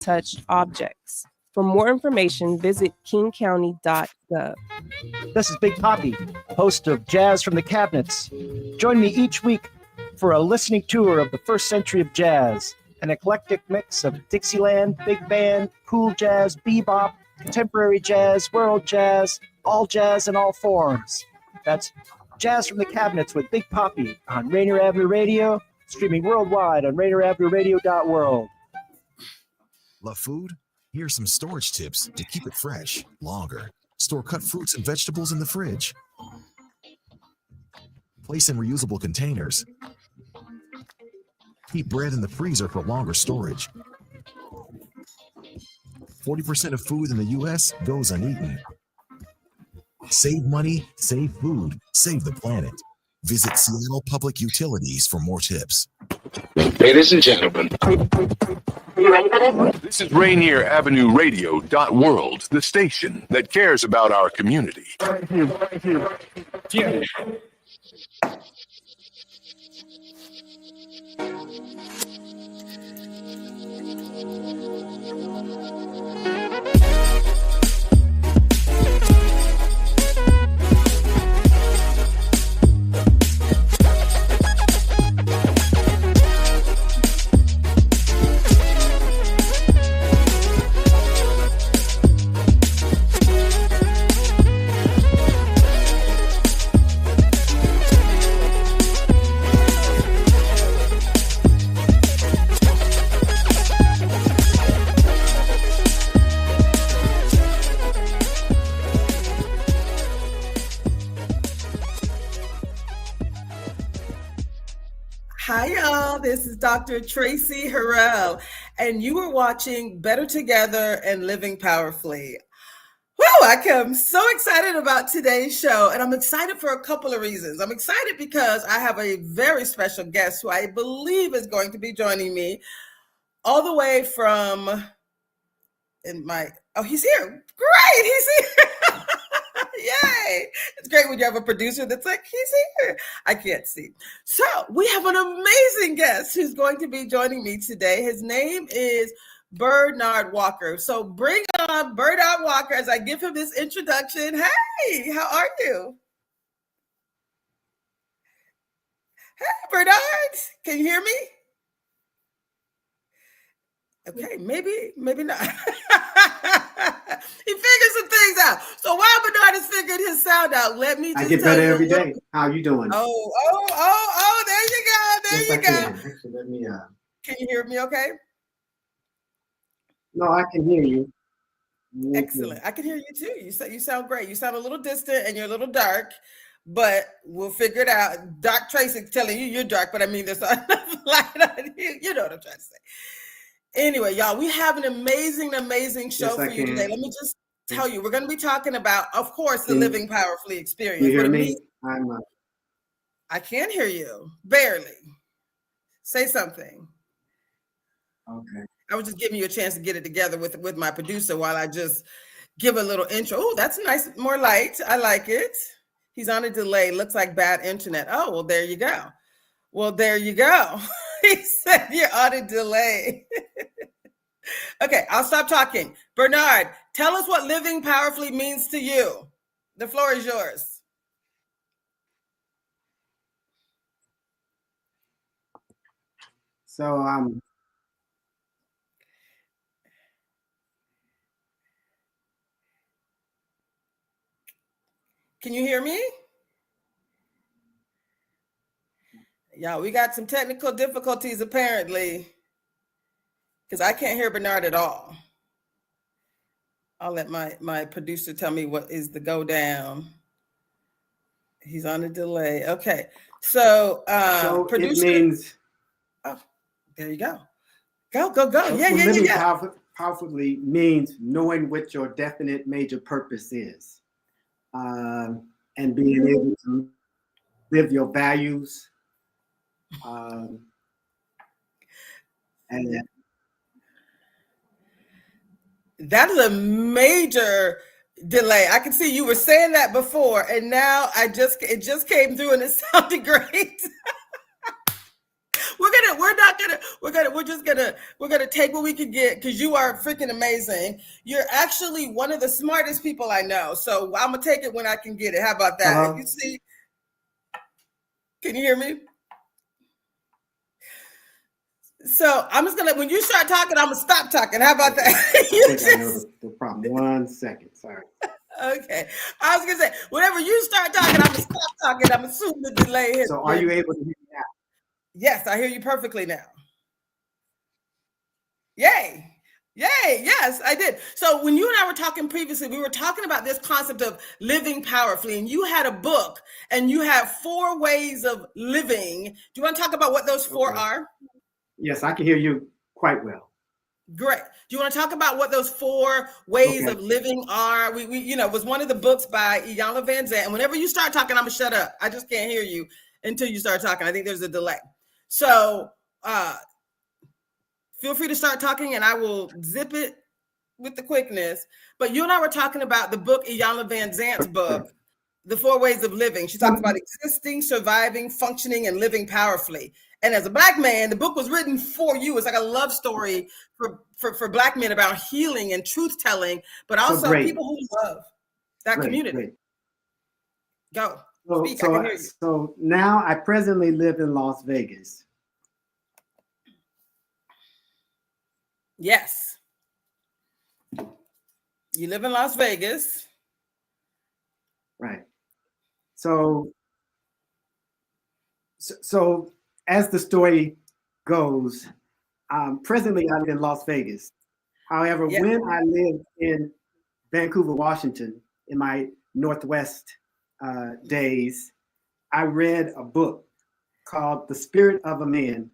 touched objects. For more information, visit kingcounty.gov. This is Big Poppy, host of Jazz from the Cabinets. Join me each week for a listening tour of the first century of jazz, an eclectic mix of Dixieland, big band, cool jazz, bebop, contemporary jazz, world jazz, all jazz in all forms. That's Jazz from the Cabinets with Big Poppy on Rainier Avenue Radio, streaming worldwide on rainieravenueradio.world. Love food? Here's some storage tips to keep it fresh longer. Store cut fruits and vegetables in the fridge. Place in reusable containers. Keep bread in the freezer for longer storage. 40% of food in the U.S. goes uneaten. Save money, save food, save the planet. Visit Seattle Public Utilities for more tips. Ladies and gentlemen, you ready for this? This is Rainier Avenue Radio.world, the station that cares about our community. Yeah. Hi, y'all. This is Dr. Traci Harrell, and you are watching Better Together and Living Powerfully. Woo! I am so excited about today's show, and I'm excited for a couple of reasons. I'm excited because I have a very special guest who I believe is going to be joining me all the way from he's here. Great, he's here. Yay! It's great when you have a producer that's like, he's here. I can't see. So we have an amazing guest who's going to be joining me today. His name is Bernard Walker. So bring on Bernard Walker as I give him this introduction. Hey, how are you? Hey, Bernard, can you hear me? Okay, maybe not. He figured some things out. So while Bernard has figured his sound out, let me just I get better every day. How are you doing? Oh, there you go. There you go. Actually, let me Can you hear me okay? No, I can hear you. Excellent. I can hear you too. You sound great. You sound a little distant and you're a little dark, but we'll figure it out. Doc Tracy's telling you you're dark, but I mean there's enough light on you. You know what I'm trying to say. Anyway, y'all, we have an amazing show for you today. Let me just tell you, we're going to be talking about, of course, the Living Powerfully experience. You hear me? I can't hear you. Barely. Say something. Okay. I was just giving you a chance to get it together with my producer while I just give a little intro. Oh, that's nice. More light. I like it. He's on a delay. Looks like bad internet. Oh, well, there you go. He said you're on a delay. Okay, I'll stop talking. Bernard, tell us what living powerfully means to you. The floor is yours. So can you hear me? Yeah, we got some technical difficulties apparently, because I can't hear Bernard at all. I'll let my producer tell me what is the go down. He's on a delay. Okay, so producer. It means. Oh, there you go. Go. Yeah. Powerfully means knowing what your definite major purpose is, and being able to live your values. And that is a major delay. I can see you were saying that before, and now it just came through and it sounded great. We're we're gonna take what we can get because you are freaking amazing. You're actually one of the smartest people I know. So I'm gonna take it when I can get it. How about that? Hello? You see? Can you hear me? So I'm just gonna, when you start talking, I'm gonna stop talking. How about that? I think I know the problem. 1 second. Sorry. Okay. I was gonna say, whenever you start talking, I'm gonna stop talking. I'm assuming the delay has So are you able to hear me now? Yes, I hear you perfectly now. Yay. Yay. Yes, I did. So when you and I were talking previously, we were talking about this concept of living powerfully, and you had a book and you have 4 ways of living. Do you want to talk about what those 4 are? Yes, I can hear you quite well. Great. Do you want to talk about what those 4 ways of living are? We it was one of the books by Iyanla Vanzant. And whenever you start talking, I'm gonna shut up. I just can't hear you until you start talking. I think there's a delay. So feel free to start talking and I will zip it with the quickness. But you and I were talking about the book, Iyanla Vanzant's book, The 4 Ways of Living. She talks about existing, surviving, functioning, and living powerfully. And as a Black man, the book was written for you. It's like a love story for Black men about healing and truth telling, but also people who love that community. Great. Go. Speak. So, I can hear you. So now I presently live in Las Vegas. Yes. You live in Las Vegas. Right. So as the story goes, presently I live in Las Vegas. However, when I lived in Vancouver, Washington, in my Northwest days, I read a book called The Spirit of a Man,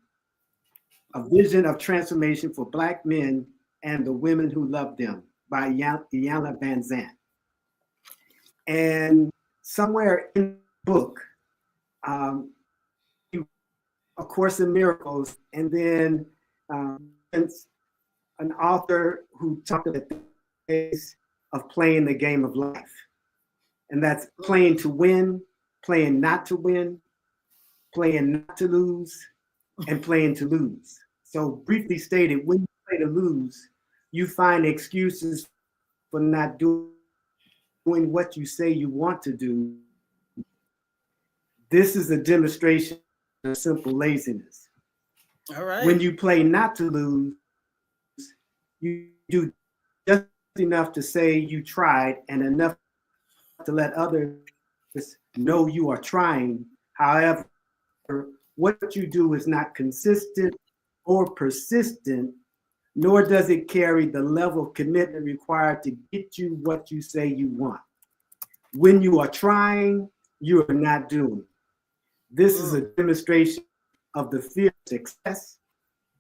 A Vision of Transformation for Black Men and the Women Who Love Them by Iyanla Vanzant. And somewhere in the book, A Course in Miracles, and then an author who talked about the ways of playing the game of life. And that's playing to win, playing not to win, playing not to lose, and playing to lose. So briefly stated, when you play to lose, you find excuses for not doing what you say you want to do. This is a demonstration of simple laziness. All right. When you play not to lose, you do just enough to say you tried and enough to let others know you are trying. However, what you do is not consistent or persistent, nor does it carry the level of commitment required to get you what you say you want. When you are trying, you are not doing. This is a demonstration of the fear of success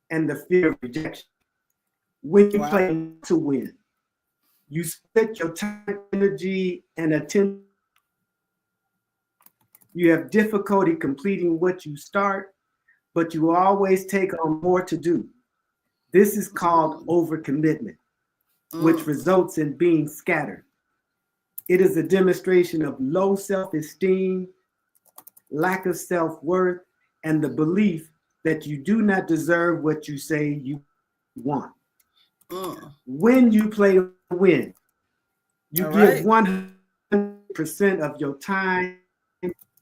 and the fear of rejection. When you play to win, you split your time, energy, and attention. You have difficulty completing what you start, but you always take on more to do. This is called overcommitment, which results in being scattered. It is a demonstration of low self-esteem, lack of self-worth, and the belief that you do not deserve what you say you want. When you play to win, you give 100% of your time,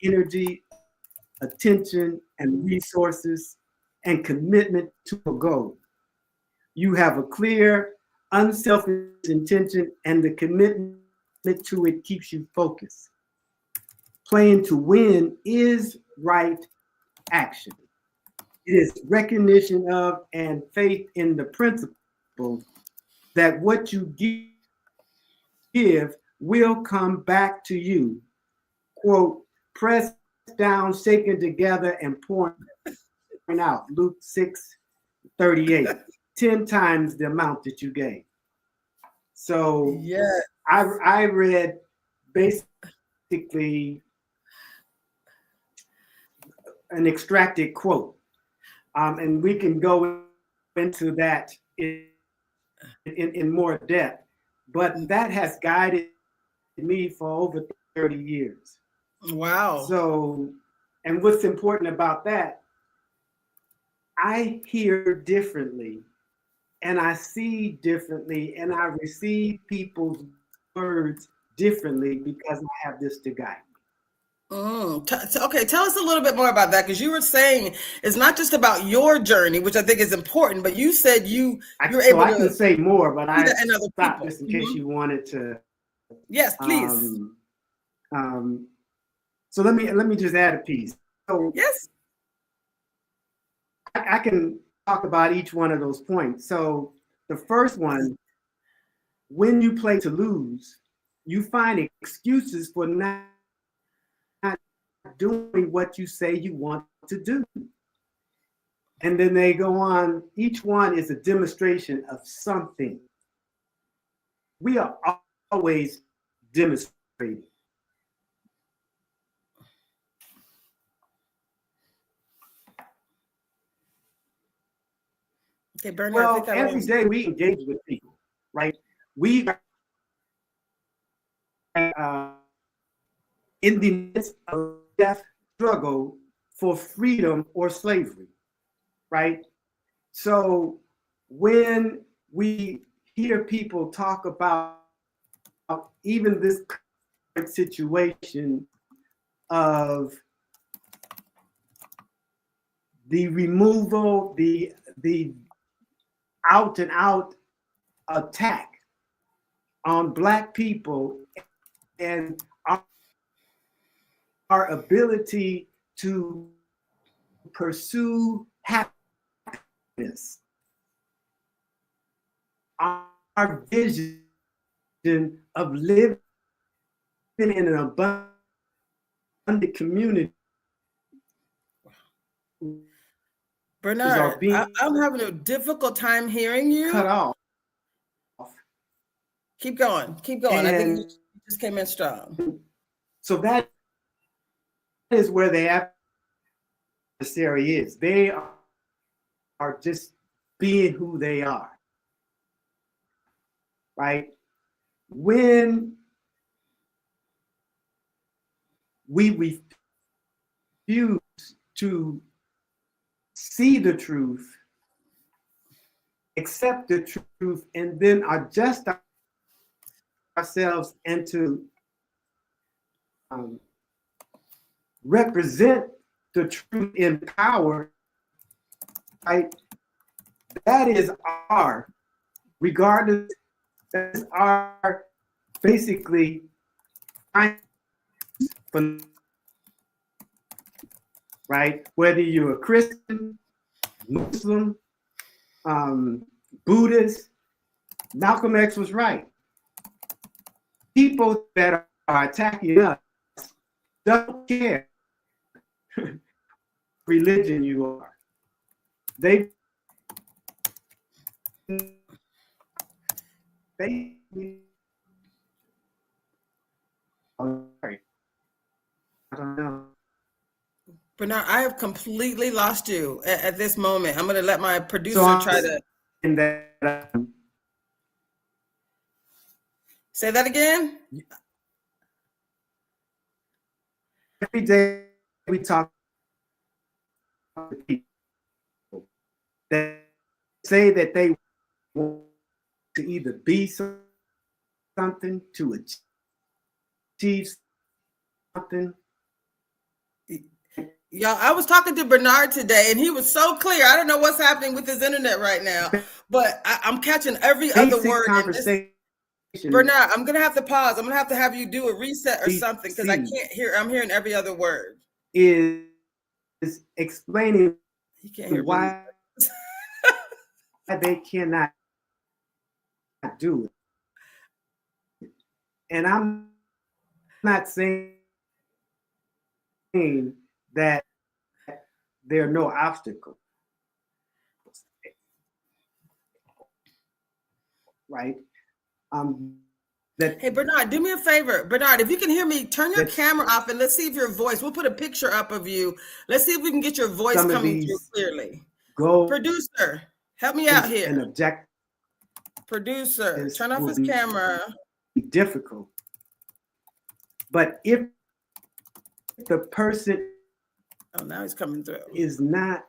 energy, attention, and resources, and commitment to a goal. You have a clear, unselfish intention, and the commitment to it keeps you focused. Playing to win is right action. It is recognition of and faith in the principle that what you give will come back to you. Quote, pressed down, shaken together, and pouring out. Luke 6:38. 10 times the amount that you gave. So I read basically an extracted quote, and we can go into that in more depth, but that has guided me for over 30 years. Wow. So, and what's important about that I hear differently, and I see differently, and I receive people's words differently because I have this to guide me. Okay, tell us a little bit more about that, because you were saying it's not just about your journey, which I think is important, but you said you're able to. I can say more, but I stopped just in case you wanted to. Yes, please. So let me just add a piece. So yes, I can talk about each one of those points. So the first one, when you play to lose, you find excuses for not doing what you say you want to do. And then they go on, each one is a demonstration of something. We are always demonstrating. Okay, Bernard. Well, every day we engage with people, right? We in the midst of death struggle for freedom or slavery, right? So when we hear people talk about even this current situation of the removal, the out and out attack on Black people and our ability to pursue happiness, our vision of living in an abundant community. Bernard, I'm having a difficult time hearing you. Cut off. Keep going. And I think you just came in strong. So that is where the adversary is. They are just being who they are, right? When we refuse to see the truth, accept the truth, and then adjust ourselves and to represent the truth in power, right? That is our, regardless, that is our basically, right? Whether you're a Christian, Muslim, Buddhist, Malcolm X was right. People that are attacking us don't care religion you are. They I don't know. Bernard, I have completely lost you at this moment. I'm going to let my producer try to. Say that again. Every day we talk to people that say that they want to either be something, to achieve something. Y'all, I was talking to Bernard today, and he was so clear. I don't know what's happening with his internet right now, but I'm catching every other word. Bernard, I'm going to have to pause. I'm going to have you do a reset or something, because I can't hear. I'm hearing every other word. Is explaining why they cannot do it. And I'm not saying that there are no obstacles, right? Hey, Bernard, do me a favor. Bernard, if you can hear me, turn your camera off and let's see if your voice, we'll put a picture up of you. Let's see if we can get your voice coming through clearly. Producer, help me out here. Producer, turn off his camera. Difficult. But if the person now he's coming through is not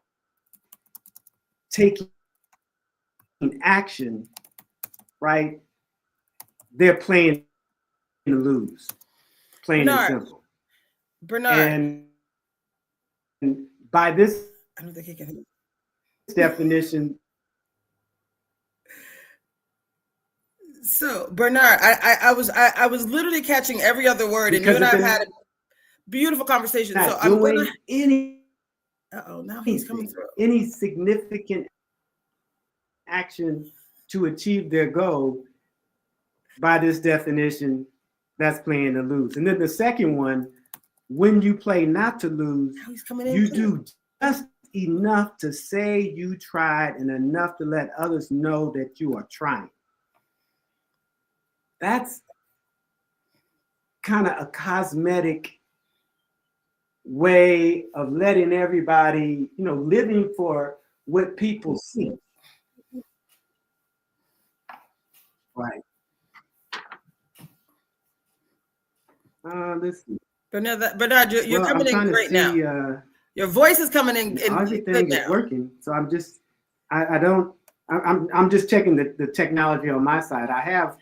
taking action, right, they're playing to lose. Plain and simple. Bernard. And by this I don't think he can. definition. So Bernard, I was literally catching every other word, and you and I have had a beautiful conversation. So I'm doing any. Now he's coming through. Any significant action to achieve their goal, by this definition, that's playing to lose. And then the second one, when you play not to lose, you do just enough to say you tried and enough to let others know that you are trying. That's kind of a cosmetic way of letting everybody, living for what people see. Right. Let's see. Bernard, you're coming in great now. Your voice is coming in. Everything is working. So I'm just, I'm just checking the technology on my side. I have.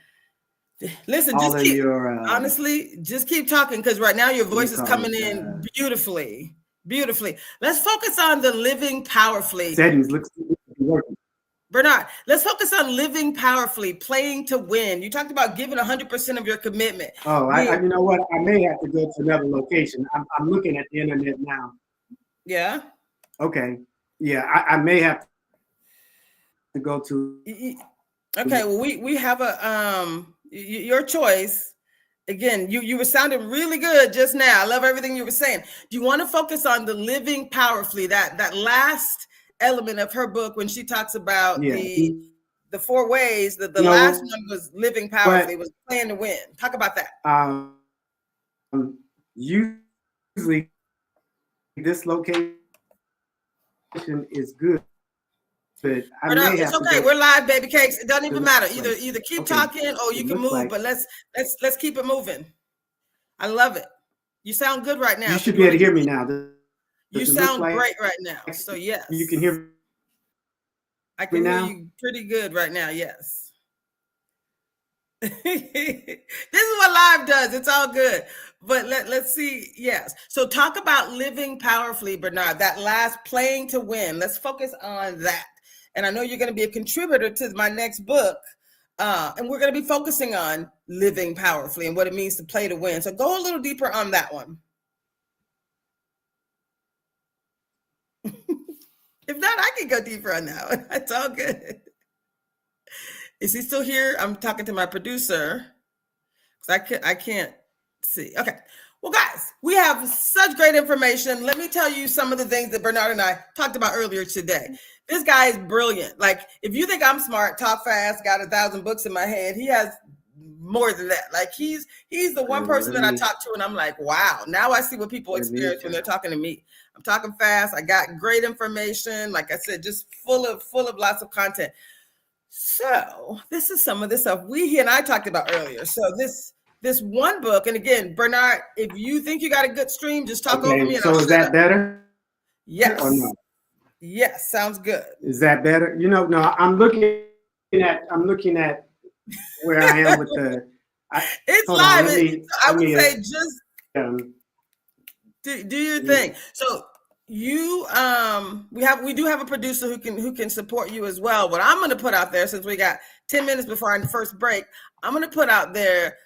Listen, honestly, just keep talking, because right now your voice is coming in beautifully. Let's focus on the living powerfully. Settings looks working. Bernard, let's focus on living powerfully, playing to win. You talked about giving 100% of your commitment. Oh, you know what? I may have to go to another location. I'm looking at the internet now. Yeah. Okay. Yeah, I may have to go to. Okay. Well, we have a your choice. Again, you were sounding really good just now. I love everything you were saying. Do you want to focus on the living powerfully? That last element of her book when she talks about the 4 ways. The last one was living powerfully, was playing to win. Talk about that. Usually this location is good, but it's okay. We're live, baby cakes. It doesn't even matter. Either keep talking or you can move, but let's keep it moving. I love it. You sound good right now. You should be able to hear me now. You sound great right now. So yes. You can hear me. I can hear you pretty good right now. Yes. This is what live does. It's all good. But let's see. Yes. So talk about living powerfully, Bernard. That last, playing to win. Let's focus on that. And I know you're going to be a contributor to my next book. And we're going to be focusing on living powerfully and what it means to play to win. So go a little deeper on that one. If not, I can go deeper on that one. That's all good. Is he still here? I'm talking to my producer because I can't see. Okay. Well, guys, we have such great information. Let me tell you some of the things that Bernard and I talked about earlier today. This guy is brilliant. Like, if you think I'm smart, talk fast, got 1,000 books in my head, he has more than that. Like, he's the one person that I talk to, and I'm like, wow, now I see what people experience when they're talking to me. I'm talking fast. I got great information. Like I said, just full of lots of content. So this is some of the stuff he and I talked about earlier. So this one book, and again, Bernard, if you think you got a good stream, just talk over me. So is that better? Yes. Or no? Yes, sounds good. Is that better? No, I'm looking at where I am with the. It's live. I would say just do your thing. So you we do have a producer who can support you as well. What I'm going to put out there, since we got 10 minutes before our first break, I'm going to put out there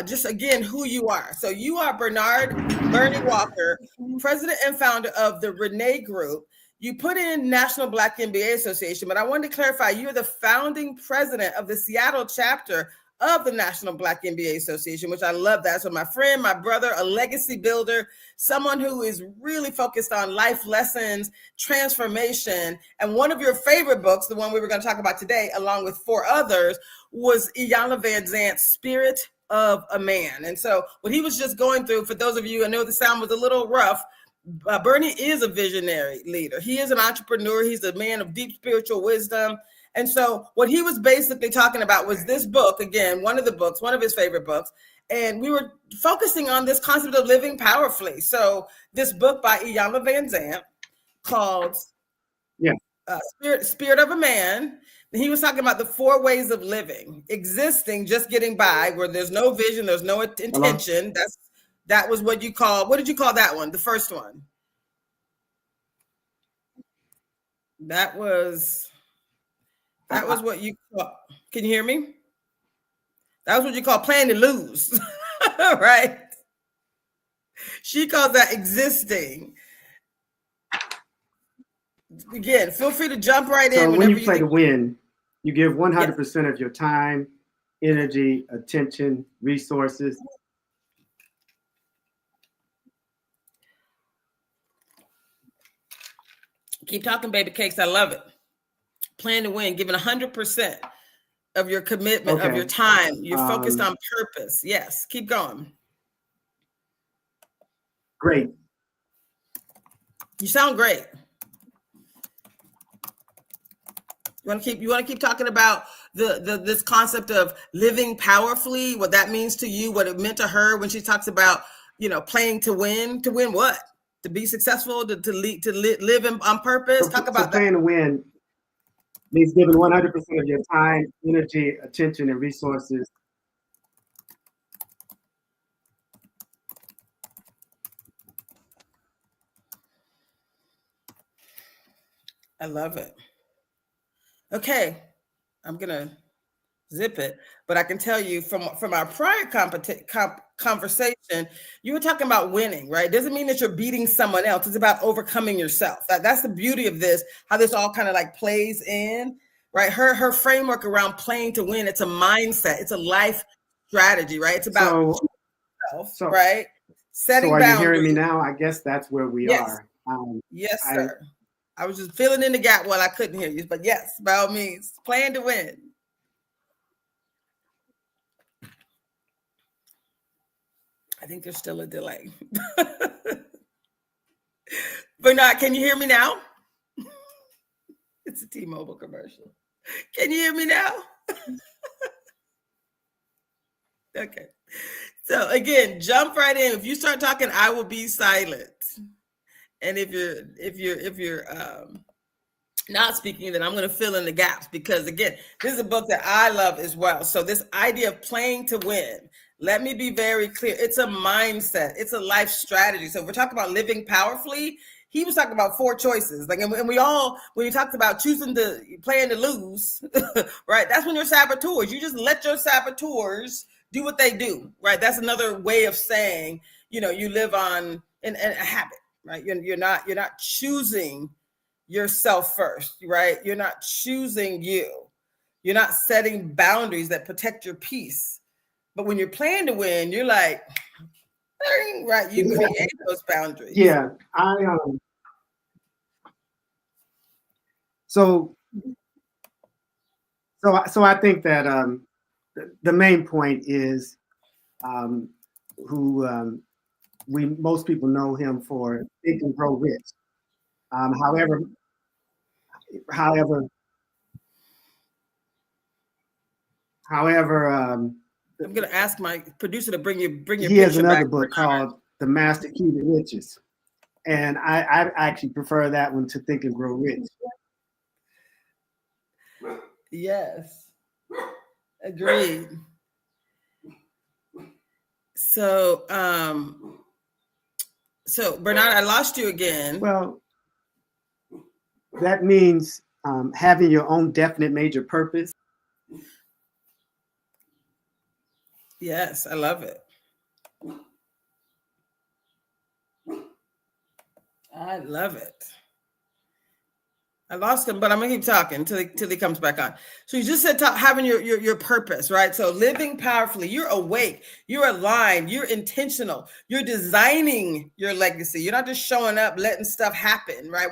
just again who you are. So you are Bernard Bernie Walker, president and founder of the Rainier Group. You put in National Black MBA Association, but I wanted to clarify, you're the founding president of the Seattle chapter of the National Black MBA Association, which I love that. So my friend, my brother, a legacy builder, someone who is really focused on life lessons, transformation. And one of your favorite books, the one we were going to talk about today, along with 4 others, was Iyanla Vanzant's Spirit of a Man. And so what he was just going through, for those of you, I know the sound was a little rough, Bernie is a visionary leader. He is an entrepreneur. He's a man of deep spiritual wisdom. And so what he was basically talking about was this book, again, one of his favorite books. And we were focusing on this concept of living powerfully. So this book by Iyanla Vanzant called Spirit of a Man. He was talking about the 4 ways of living: existing, just getting by, where there's no vision, there's no intention. That was what you call. What did you call that one? The first one. That was what you call. Can you hear me? That was what you call playing to lose, right? She calls that existing. Again, feel free to jump right in. So when you play to win, you give 100% of your time, energy, attention, resources. Keep talking, baby cakes. I love it. Playing to win, giving 100% of your commitment, of your time. You're focused on purpose. Yes, keep going. Great. You sound great. You want to keep talking about this concept of living powerfully, what that means to you, what it meant to her when she talks about, playing to win. To win what? To be successful, to live on purpose. Talk about that. Playing to win means giving 100% of your time, energy, attention, and resources. I love it. Okay, I'm gonna zip it, but I can tell you from our prior conversation, you were talking about winning, right? Doesn't mean that you're beating someone else. It's about overcoming yourself. That's the beauty of this, how this all kind of like plays in, right? Her framework around playing to win, it's a mindset, it's a life strategy, right? It's about yourself, right? Setting boundaries. So are you hearing me now? I guess that's where we are. Yes, sir. I was just filling in the gap while I couldn't hear you, but yes, by all means, playing to win. I think there's still a delay. Bernard, can you hear me now? It's a T-Mobile commercial. Can you hear me now? Okay. So again, jump right in. If you start talking, I will be silent. And if you're not speaking, then I'm going to fill in the gaps, because again, this is a book that I love as well. So this idea of playing to win, let me be very clear. It's a mindset. It's a life strategy. So if we're talking about living powerfully, he was talking about 4 choices. Like, and we all, when you talked about playing to lose, right? That's when you're saboteurs. You just let your saboteurs do what they do, right? That's another way of saying, you live on in a habit. Right, you're not choosing yourself first, right? You're not choosing you. You're not setting boundaries that protect your peace. But when you're playing to win, you're like, right? You create those boundaries. Yeah, So I think that the main point is most people know him for Think and Grow Rich. However, I'm going to ask my producer to bring your he has another book called The Master Key to Riches, and I actually prefer that one to Think and Grow Rich. Yes, agreed. So Bernard, I lost you again. Well, that means having your own definite major purpose. Yes, I love it. I love it. I lost him, but I'm gonna keep talking till he comes back on. So you just said having your purpose, right? So living powerfully, you're awake, you're aligned, you're intentional, you're designing your legacy. You're not just showing up, letting stuff happen, right?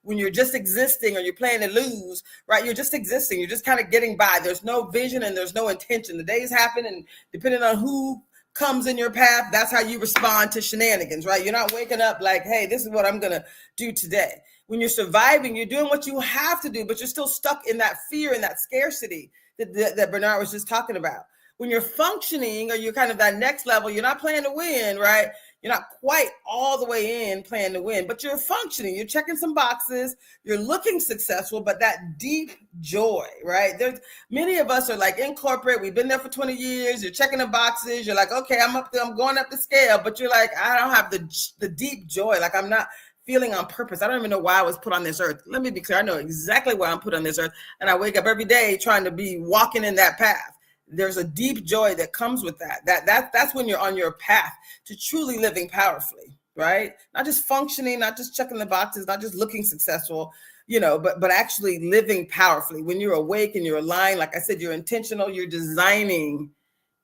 When you're just existing or you're playing to lose, right? You're just existing, you're just kind of getting by. There's no vision and there's no intention. The days happen, and depending on who comes in your path, that's how you respond to shenanigans, right? You're not waking up like, hey, this is what I'm gonna do today. When you're surviving, you're doing what you have to do, but you're still stuck in that fear and that scarcity that Bernard was just talking about. When you're functioning, or you're kind of that next level, you're not playing to win, right? You're not quite all the way in playing to win, but you're functioning. You're checking some boxes. You're looking successful, but that deep joy, right? There's many of us are like in corporate. We've been there for 20 years. You're checking the boxes. You're like, okay, I'm up there. I'm going up the scale, but you're like, I don't have the deep joy. Like I'm not feeling on purpose. I don't even know why I was put on this earth. Let me be clear. I know exactly why I'm put on this earth. And I wake up every day trying to be walking in that path. There's a deep joy that comes with that. That's when you're on your path to truly living powerfully, right? Not just functioning, not just checking the boxes, not just looking successful, but actually living powerfully. When you're awake and you're aligned, like I said, you're intentional, you're designing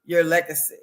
your legacy.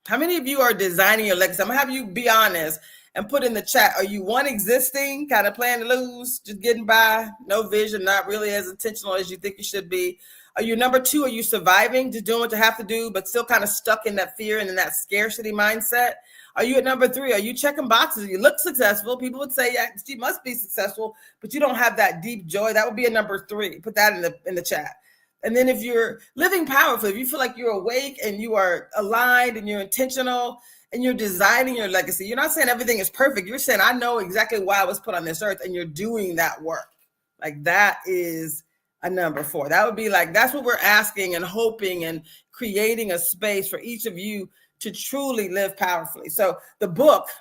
How many of you are designing your legacy? I'm gonna have you be honest and put in the chat. Are you one existing, kind of playing to lose, just getting by, no vision, not really as intentional as you think you should be? Are you number two? Are you surviving, just doing what you have to do, but still kind of stuck in that fear and in that scarcity mindset? Are you at number three? Are you checking boxes? You look successful. People would say, yeah, she must be successful, but you don't have that deep joy. That would be a number three. Put that in the chat. And then if you're living powerfully, if you feel like you're awake and you are aligned and you're intentional and you're designing your legacy, you're not saying everything is perfect. You're saying, I know exactly why I was put on this earth, and you're doing that work. Like that is a number four. That would be like, that's what we're asking and hoping and creating a space for each of you to truly live powerfully. So the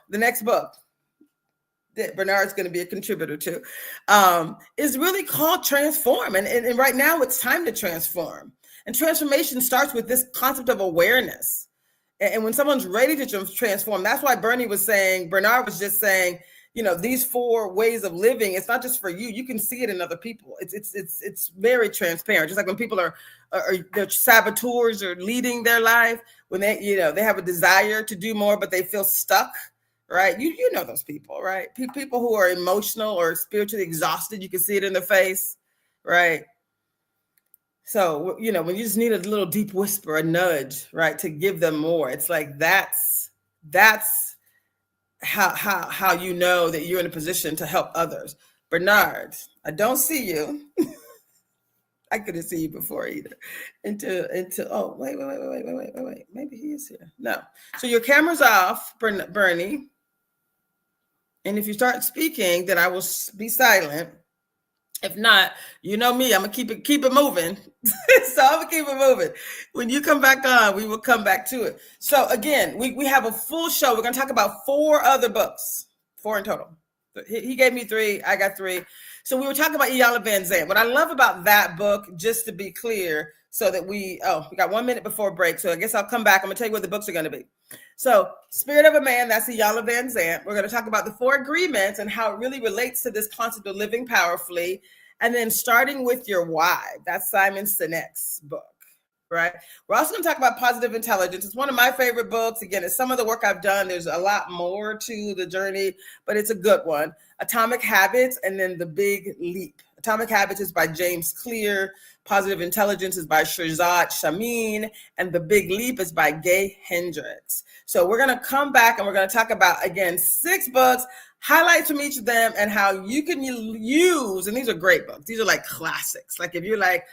next book that Bernard's going to be a contributor to, is really called Transform. And right now it's time to transform. And transformation starts with this concept of awareness. And when someone's ready to transform, that's why Bernard was just saying, these 4 ways of living, it's not just for you. You can see it in other people. It's very transparent. Just like when people are they're saboteurs or leading their life, when they have a desire to do more, but they feel stuck, right? You know those people, right? People who are emotional or spiritually exhausted, you can see it in their face, right? So, when you just need a little deep whisper, a nudge, right, to give them more. It's like that's how you know that you're in a position to help others. Bernard, I don't see you. I couldn't see you before either. Oh, wait. Maybe he is here. No. So your camera's off, Bernie. And if you start speaking, then I will be silent. If not, you know me, I'm gonna keep it moving. So I'm gonna keep it moving. When you come back on, we will come back to it. So again, we have a full show. We're gonna talk about 4 other books, 4 in total. He gave me 3, I got 3. So we were talking about Iyanla Vanzant. What I love about that book, just to be clear, so that we got 1 minute before break. So I guess I'll come back. I'm gonna tell you what the books are gonna be. So Spirit of a Man, that's Iyanla Vanzant. We're gonna talk about the 4 agreements and how it really relates to this concept of living powerfully. And then starting with your why, that's Simon Sinek's book, right? We're also gonna talk about positive intelligence. It's one of my favorite books. Again, it's some of the work I've done. There's a lot more to the journey, but it's a good one. Atomic Habits, and then The Big Leap. Atomic Habits is by James Clear. Positive Intelligence is by Shirzad Chamine. And The Big Leap is by Gay Hendricks. So we're going to come back and we're going to talk about, again, 6 books, highlights from each of them, and how you can use, and these are great books. These are like classics. Like if you're like,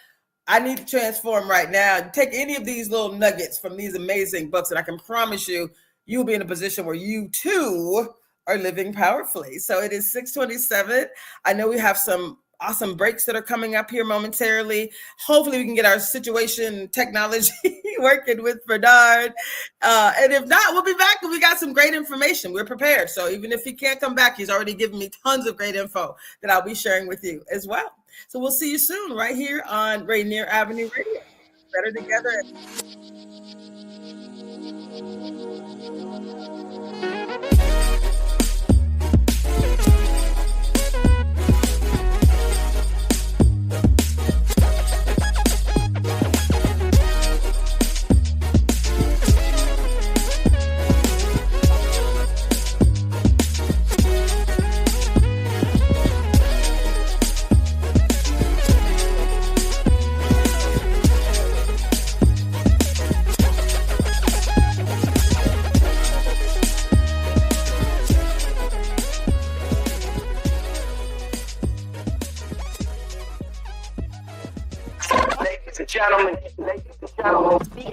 I need to transform right now, take any of these little nuggets from these amazing books, and I can promise you, you'll be in a position where you too are living powerfully. So it is 6:27. I know we have some awesome breaks that are coming up here momentarily. Hopefully we can get our situation technology working with Bernard. And if not, we'll be back and we got some great information. We're prepared. So even if he can't come back, he's already given me tons of great info that I'll be sharing with you as well. So we'll see you soon right here on Rainier Avenue Radio. Better together.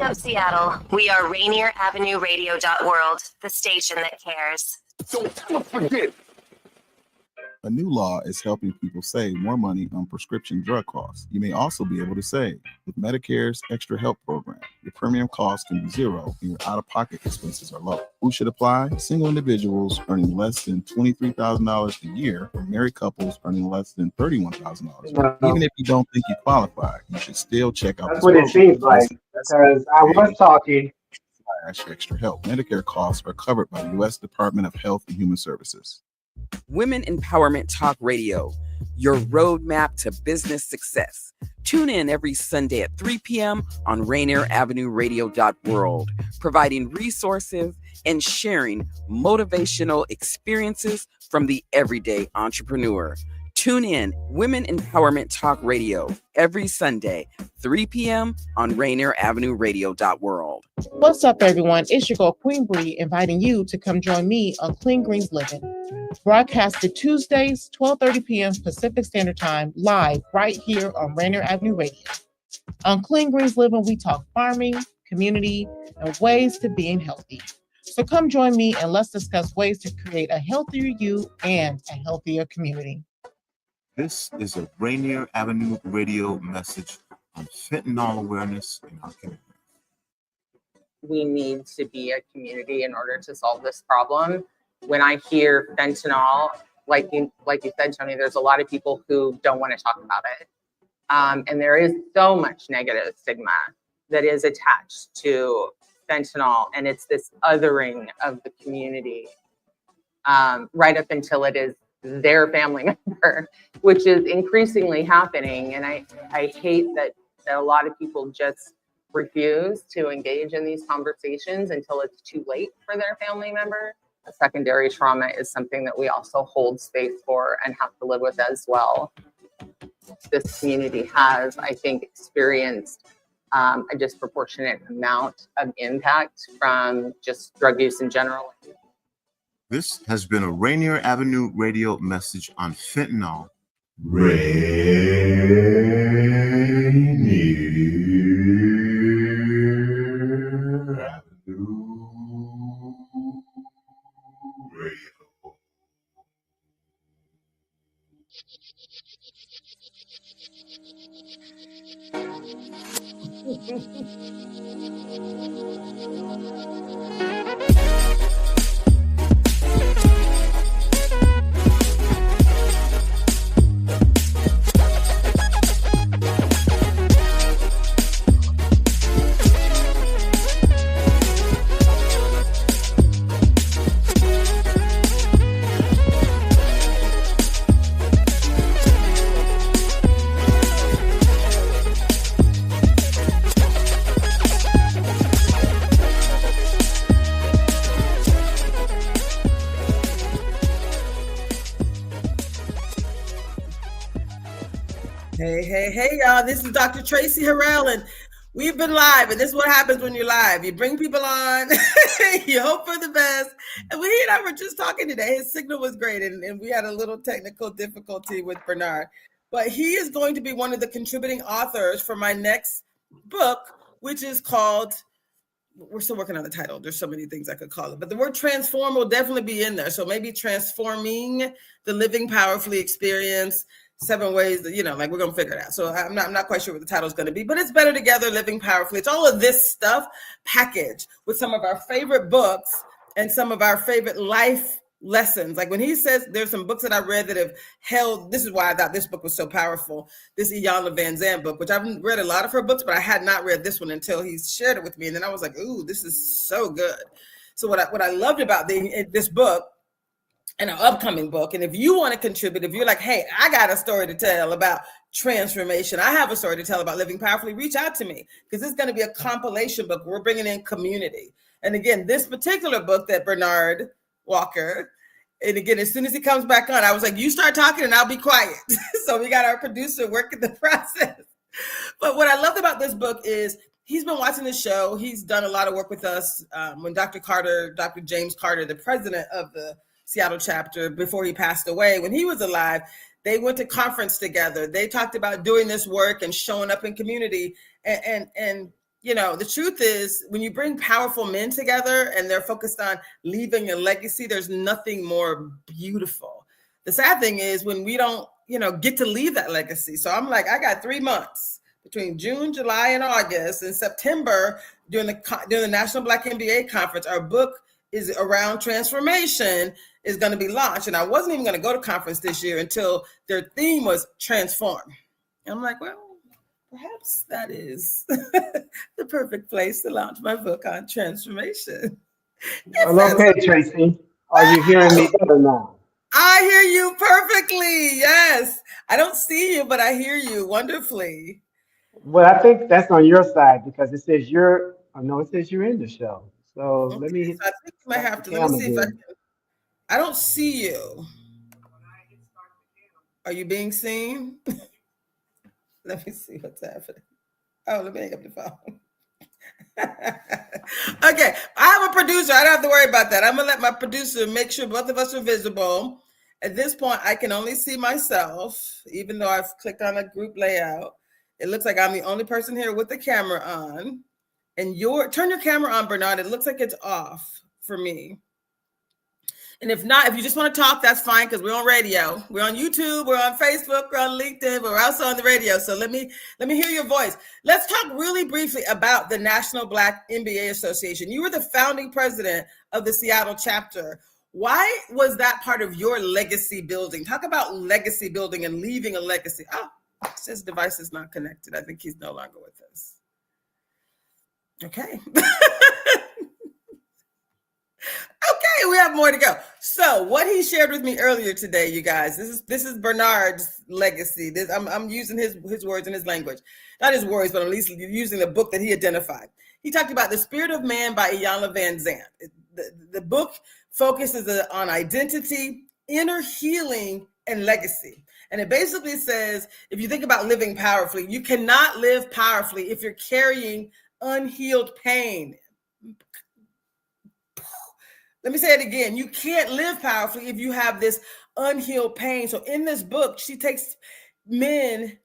up, Seattle. We are Rainier Avenue Radio.world, the station that cares. Don't forget. A new law is helping people save more money on prescription drug costs. You may also be able to save with Medicare's Extra Help program. Your premium cost can be zero and your out-of-pocket expenses are low. Who should apply? Single individuals earning less than $23,000 a year, or married couples earning less than $31,000. Even if you don't think you qualify, you should still check out. That's what it seems like, because I was talking. Extra Help. Medicare costs are covered by the U.S. Department of Health and Human Services. Women Empowerment Talk Radio, your roadmap to business success. Tune in every Sunday at 3 p.m. on Rainier Avenue Radio.world, providing resources and sharing motivational experiences from the everyday entrepreneur. Tune in Women Empowerment Talk Radio every Sunday, 3 p.m. on Rainier Avenue Radio.world. What's up, everyone? It's your girl, Queen Bree, inviting you to come join me on Clean Greens Living. Broadcasted Tuesdays, 12:30 p.m. Pacific Standard Time, live right here on Rainier Avenue Radio. On Clean Greens Living, we talk farming, community, and ways to being healthy. So come join me and let's discuss ways to create a healthier you and a healthier community. This is a Rainier Avenue Radio message on fentanyl awareness in our community. We need to be a community in order to solve this problem. When I hear fentanyl, like you said, Tony, there's a lot of people who don't want to talk about it. And there is so much negative stigma that is attached to fentanyl, and it's this othering of the community right up until it is their family member, which is increasingly happening. And I hate that a lot of people just refuse to engage in these conversations until it's too late for their family member. A secondary trauma is something that we also hold space for and have to live with as well. This community has, I think, experienced a disproportionate amount of impact from just drug use in general. This has been a Rainier Avenue Radio message on fentanyl. Rainier Avenue Radio. Hey, y'all. This is Dr. Traci Harrell, and we've been live, and this is what happens when you're live. You bring people on, you hope for the best. And he and I were just talking today. His signal was great, and we had a little technical difficulty with Bernard. But he is going to be one of the contributing authors for my next book, which is called, we're still working on the title. There's so many things I could call it, but the word transform will definitely be in there. So maybe transforming the living powerfully experience, 7 ways that, like we're going to figure it out. So I'm not quite sure what the title is going to be, but it's Better Together, Living Powerfully. It's all of this stuff packaged with some of our favorite books and some of our favorite life lessons. Like when he says there's some books that I read that have held, this is why I thought this book was so powerful. This Iyanla Vanzant book, which I've read a lot of her books, but I had not read this one until he shared it with me. And then I was like, ooh, this is so good. So what I loved about this book and an upcoming book, and if you want to contribute, if you're like, hey, I got a story to tell about transformation, I have a story to tell about living powerfully, reach out to me, because it's going to be a compilation book. We're bringing in community. And again, this particular book that Bernard Walker, and again, as soon as he comes back on, I was like, you start talking and I'll be quiet. So we got our producer working the process. But what I loved about this book is he's been watching the show. He's done a lot of work with us. When Dr. James Carter, the president of the Seattle chapter, before he passed away, when he was alive, they went to conference together. They talked about doing this work and showing up in community. And the truth is when you bring powerful men together and they're focused on leaving a legacy, there's nothing more beautiful. The sad thing is when we don't, get to leave that legacy. So I'm like, I got 3 months between June, July, and August. In September, during the National Black MBA Conference, our book is around transformation is going to be launched. And I wasn't even going to go to conference this year until their theme was transform. And I'm like, well, perhaps that is the perfect place to launch my book on transformation. Well, okay, Traci. Are you hearing me better now? I hear you perfectly. Yes. I don't see you, but I hear you wonderfully. Well, I think that's on your side because it says you're in the show. So Okay, let me. so I think you might have to. Let me see if I can. I don't see you. Are you being seen? Let me see what's happening. Oh, let me hang up the phone. Okay, I have a producer. I don't have to worry about that. I'm gonna let my producer make sure both of us are visible. At this point, I can only see myself, even though I've clicked on a group layout. It looks like I'm the only person here with the camera on. And turn your camera on, Bernard. It looks like it's off for me. And if not, if you just want to talk, that's fine because we're on radio. We're on YouTube, we're on Facebook, we're on LinkedIn, but we're also on the radio. So let me hear your voice. Let's talk really briefly about the National Black MBA Association. You were the founding president of the Seattle chapter. Why was that part of your legacy building? Talk about legacy building and leaving a legacy. Oh, it says device is not connected. I think he's no longer with us. Okay. Okay, we have more to go. So what he shared with me earlier today, you guys, this is Bernard's legacy. I'm using his words and his language. Not his words, but at least using the book that he identified. He talked about The Spirit of Man by Iyanla Vanzant. The book focuses on identity, inner healing, and legacy. And it basically says, if you think about living powerfully, you cannot live powerfully if you're carrying unhealed pain. Let me say it again. You can't live powerfully if you have this unhealed pain. So in this book, she takes men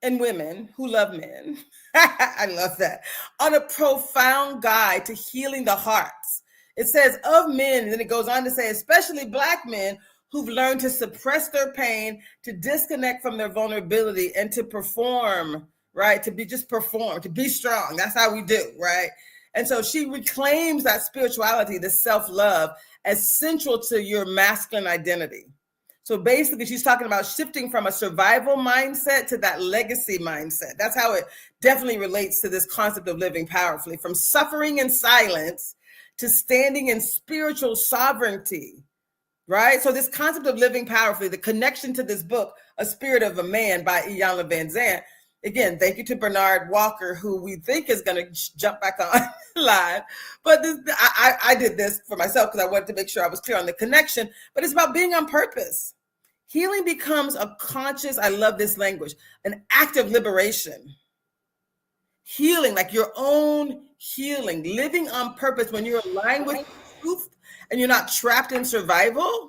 and women who love men. I love that. On a profound guide to healing the hearts. It says of men, and then it goes on to say, especially Black men who've learned to suppress their pain, to disconnect from their vulnerability, and to perform, right? To be strong. That's how we do, right? And so she reclaims that spirituality, the self-love, as central to your masculine identity. So basically, she's talking about shifting from a survival mindset to that legacy mindset. That's how it definitely relates to this concept of living powerfully, from suffering in silence to standing in spiritual sovereignty, right? So this concept of living powerfully, the connection to this book, A Spirit of a Man by Iyanla Vanzant. Again, thank you to Bernard Walker, who we think is going to jump back on live. But I did this for myself because I wanted to make sure I was clear on the connection. But it's about being on purpose. Healing becomes a conscious, I love this language, an act of liberation. Healing, like your own healing, living on purpose when you're aligned with truth and you're not trapped in survival.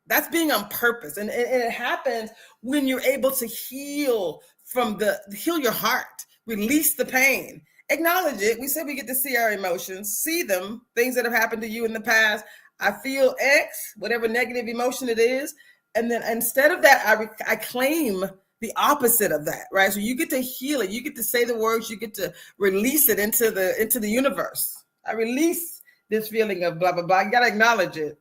That's being on purpose. And it happens when you're able to heal your heart, release the pain, acknowledge it. We said we get to see our emotions, see them, things that have happened to you in the past. I feel X, whatever negative emotion it is. And then instead of that, I claim the opposite of that, right? So you get to heal it. You get to say the words, you get to release it into the universe. I release this feeling of blah, blah, blah. You got to acknowledge it.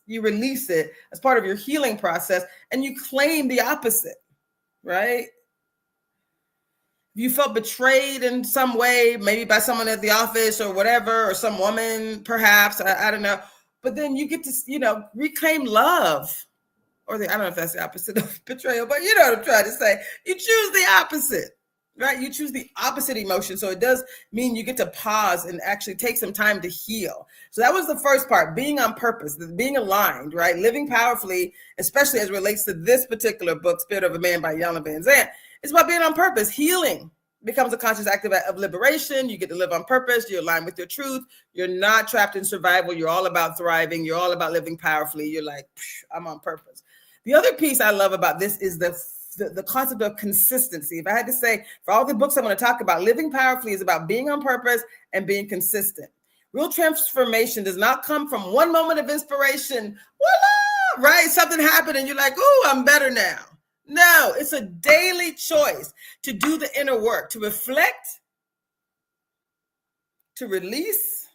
You release it as part of your healing process and you claim the opposite, right? You felt betrayed in some way, maybe by someone at the office or whatever, or some woman, perhaps, I don't know. But then you get to, reclaim love. I don't know if that's the opposite of betrayal, but you know what I'm trying to say. You choose the opposite, right? You choose the opposite emotion. So it does mean you get to pause and actually take some time to heal. So that was the first part, being on purpose, being aligned, right? Living powerfully, especially as it relates to this particular book, Spirit of a Man by Iyanla Vanzant. It's about being on purpose. Healing becomes a conscious act of liberation. You get to live on purpose. You're aligned with your truth. You're not trapped in survival. You're all about thriving. You're all about living powerfully. You're like, I'm on purpose. The other piece I love about this is the the concept of consistency. If I had to say, for all the books I'm going to talk about, living powerfully is about being on purpose and being consistent. Real transformation does not come from one moment of inspiration. Voila, right? Something happened and you're like, oh, I'm better now. No, it's a daily choice to do the inner work, to reflect, to release,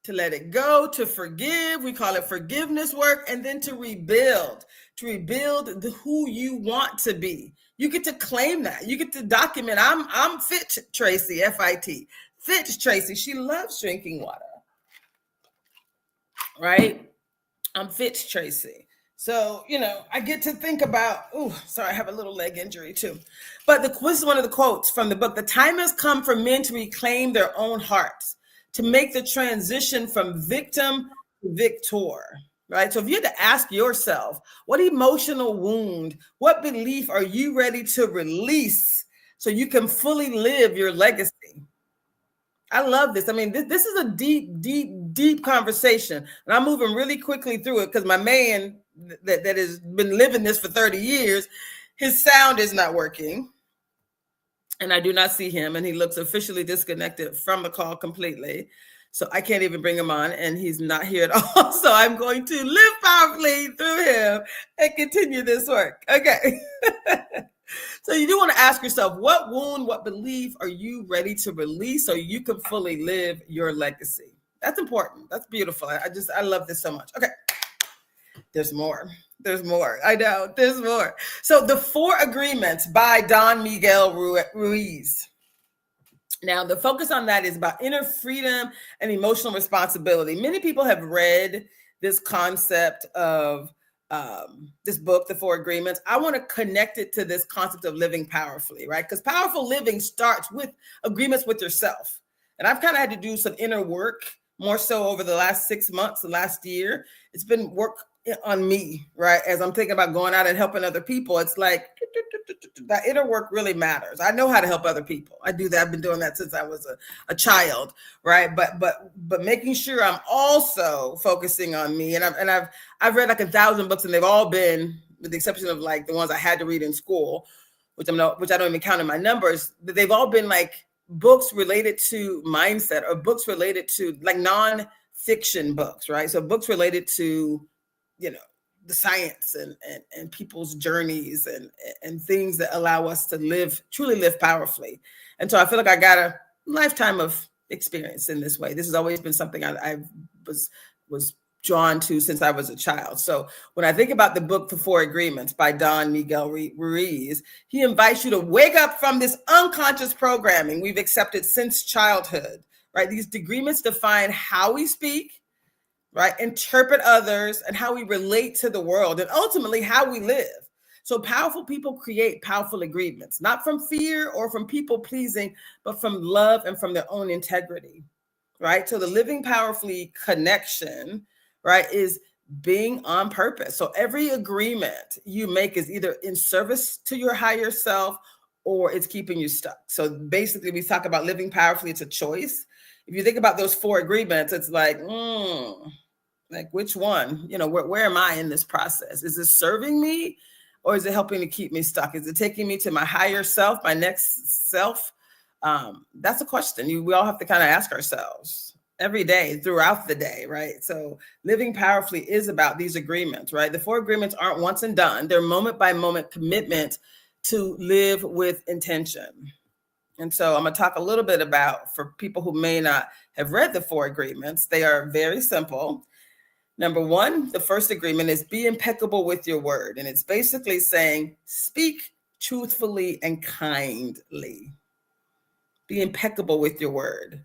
to let it go, to forgive. We call it forgiveness work, and then to rebuild who you want to be. You get to claim that. You get to document. I'm fit, Traci, F-I-T. Fit Traci. She loves drinking water, right? I'm fit, Traci. So, I get to think about, sorry, I have a little leg injury too. But this is one of the quotes from the book. The time has come for men to reclaim their own hearts, to make the transition from victim to victor, right? So if you had to ask yourself, what emotional wound, what belief are you ready to release so you can fully live your legacy? I love this. I mean, this is a deep, deep, deep conversation. And I'm moving really quickly through it because my man that has been living this for 30 years, his sound is not working. And I do not see him. And he looks officially disconnected from the call completely. So I can't even bring him on. And he's not here at all. So I'm going to live powerfully through him and continue this work. Okay. So you do want to ask yourself, what wound, what belief are you ready to release so you can fully live your legacy? That's important. That's beautiful. I love this so much. Okay. There's more. I know there's more. So the 4 Agreements by Don Miguel Ruiz. Now the focus on that is about inner freedom and emotional responsibility. Many people have read this concept of this book, The 4 Agreements. I want to connect it to this concept of living powerfully, right? Because powerful living starts with agreements with yourself. And I've kind of had to do some inner work more so over the last 6 months, the last year. It's been work on me, right? As I'm thinking about going out and helping other people, it's like that inner work really matters. I know how to help other people. I do that. I've been doing that since I was a child, right? But making sure I'm also focusing on me. And I've read like 1,000 books, and they've all been, with the exception of like the ones I had to read in school, which I don't even count in my numbers, but they've all been like books related to mindset, or books related to like non-fiction books, right? So books related to the science and people's journeys and things that allow us to truly live powerfully. And so I feel like I got a lifetime of experience in this way. This has always been something I was drawn to since I was a child. So when I think about the book, The 4 Agreements by Don Miguel Ruiz, he invites you to wake up from this unconscious programming we've accepted since childhood, right? These agreements define how we speak, right? Interpret others, and how we relate to the world, and ultimately how we live. So powerful people create powerful agreements, not from fear or from people pleasing, but from love and from their own integrity, right? So the living powerfully connection, right, is being on purpose. So every agreement you make is either in service to your higher self or it's keeping you stuck. So basically we talk about living powerfully. It's a choice. If you think about those 4 agreements, it's like, like which one, where am I in this process? Is this serving me, or is it helping to keep me stuck? Is it taking me to my higher self, my next self? That's a question we all have to kind of ask ourselves every day, throughout the day, right? So living powerfully is about these agreements, right? The 4 agreements aren't once and done. They're moment by moment commitment to live with intention. And so I'm going to talk a little bit about, for people who may not have read the 4 agreements, they are very simple. Number 1, the first agreement is be impeccable with your word. And it's basically saying, speak truthfully and kindly. Be impeccable with your word.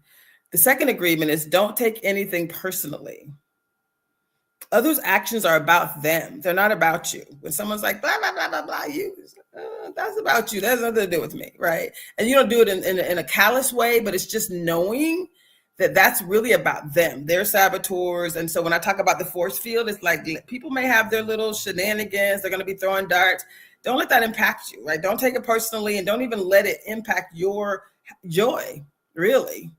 The second agreement is don't take anything personally. Others' actions are about them. They're not about you. When someone's like, blah, blah, blah, blah, blah, that's about you. That has nothing to do with me, right? And you don't do it in a callous way, but it's just knowing that that's really about them. They're saboteurs. And so when I talk about the force field, it's like people may have their little shenanigans. They're going to be throwing darts. Don't let that impact you, right? Don't take it personally, and don't even let it impact your joy, really.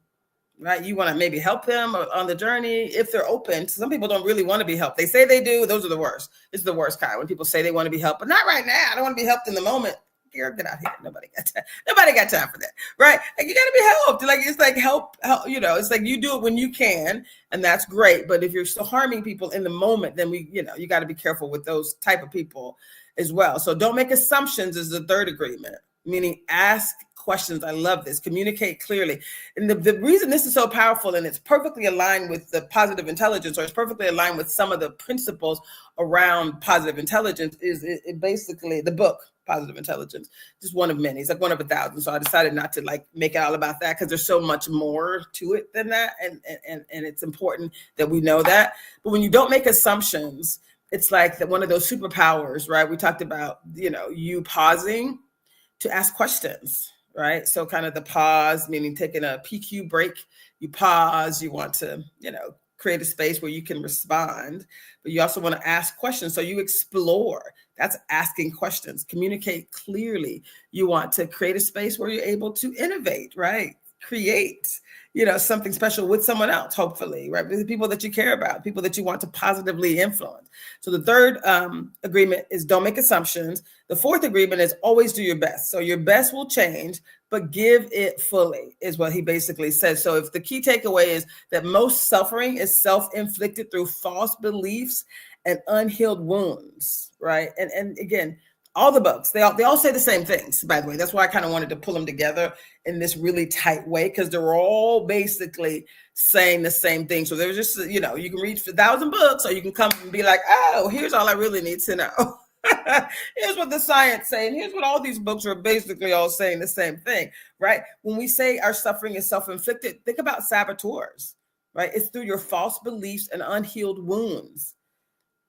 right? You want to maybe help them on the journey if they're open. Some people don't really want to be helped. They say they do. Those are the worst. It's the worst kind when people say they want to be helped, but not right now. I don't want to be helped in the moment. Girl, get out here. Nobody got time. Nobody got time for that, right? Like you got to be helped. Like it's like help. It's like you do it when you can, and that's great. But if you're still harming people in the moment, then you got to be careful with those type of people as well. So don't make assumptions is the third agreement, meaning ask questions. I love this. Communicate clearly. And the reason this is so powerful, and it's perfectly aligned with the positive intelligence, or it's perfectly aligned with some of the principles around positive intelligence, is it basically the book Positive Intelligence, just one of many. It's like one of 1,000. So I decided not to like make it all about that because there's so much more to it than that. And it's important that we know that. But when you don't make assumptions, it's like one of those superpowers, right? We talked about, you pausing to ask questions, right? So kind of the pause, meaning taking a PQ break, you pause, you want to, create a space where you can respond, but you also want to ask questions. So you explore. That's asking questions. Communicate clearly. You want to create a space where you're able to innovate, right? Create, something special with someone else, hopefully, right? The people that you care about, people that you want to positively influence. So the third agreement is don't make assumptions. The fourth agreement is always do your best. So your best will change, but give it fully is what he basically says. So if the key takeaway is that most suffering is self-inflicted through false beliefs and unhealed wounds, right? And again, all the books, they all say the same things, by the way. That's why I kind of wanted to pull them together in this really tight way, because they're all basically saying the same thing. So there's just, you can read 1,000 books, or you can come and be like, oh, here's all I really need to know. Here's what the science saying. Here's what all these books are basically all saying the same thing, right? When we say our suffering is self-inflicted, think about saboteurs, right? It's through your false beliefs and unhealed wounds.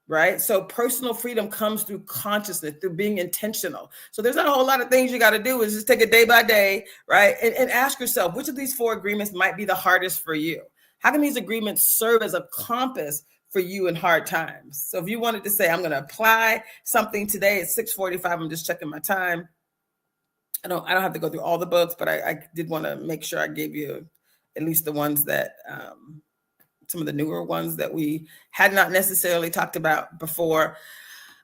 Right. So personal freedom comes through consciousness, through being intentional. So there's not a whole lot of things you got to do. Is just take it day by day. Right. And ask yourself, which of these 4 agreements might be the hardest for you? How can these agreements serve as a compass for you in hard times? So if you wanted to say, I'm going to apply something today at 6:45, I'm just checking my time. I don't have to go through all the books, but I did want to make sure I gave you at least the ones that some of the newer ones that we had not necessarily talked about before.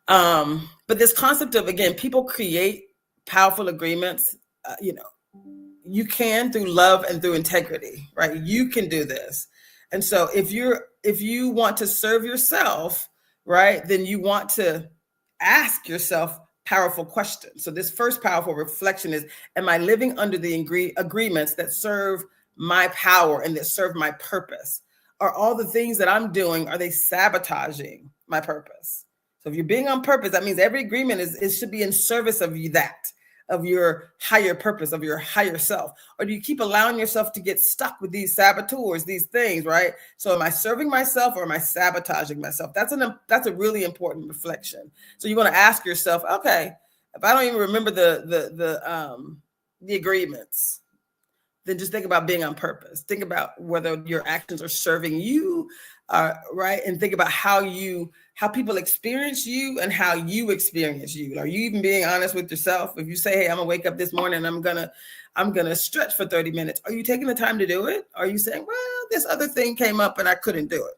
But this concept of, again, people create powerful agreements, you can through love and through integrity, right? You can do this. And so if you want to serve yourself, right, then you want to ask yourself powerful questions. So this first powerful reflection is, am I living under the agreements that serve my power and that serve my purpose? Are all the things that I'm doing, are they sabotaging my purpose? So if you're being on purpose, that means every agreement should be in service of you, of your higher purpose, of your higher self. Or do you keep allowing yourself to get stuck with these saboteurs, these things, right? So am I serving myself or am I sabotaging myself? That's a really important reflection. So you want to ask yourself, okay, if I don't even remember the agreements, then just think about being on purpose. Think about whether your actions are serving you, right? And think about how people experience you and how you experience you. Are you even being honest with yourself? If you say, hey, I'm gonna wake up this morning and I'm gonna stretch for 30 minutes. Are you taking the time to do it? Are you saying, well, this other thing came up and I couldn't do it?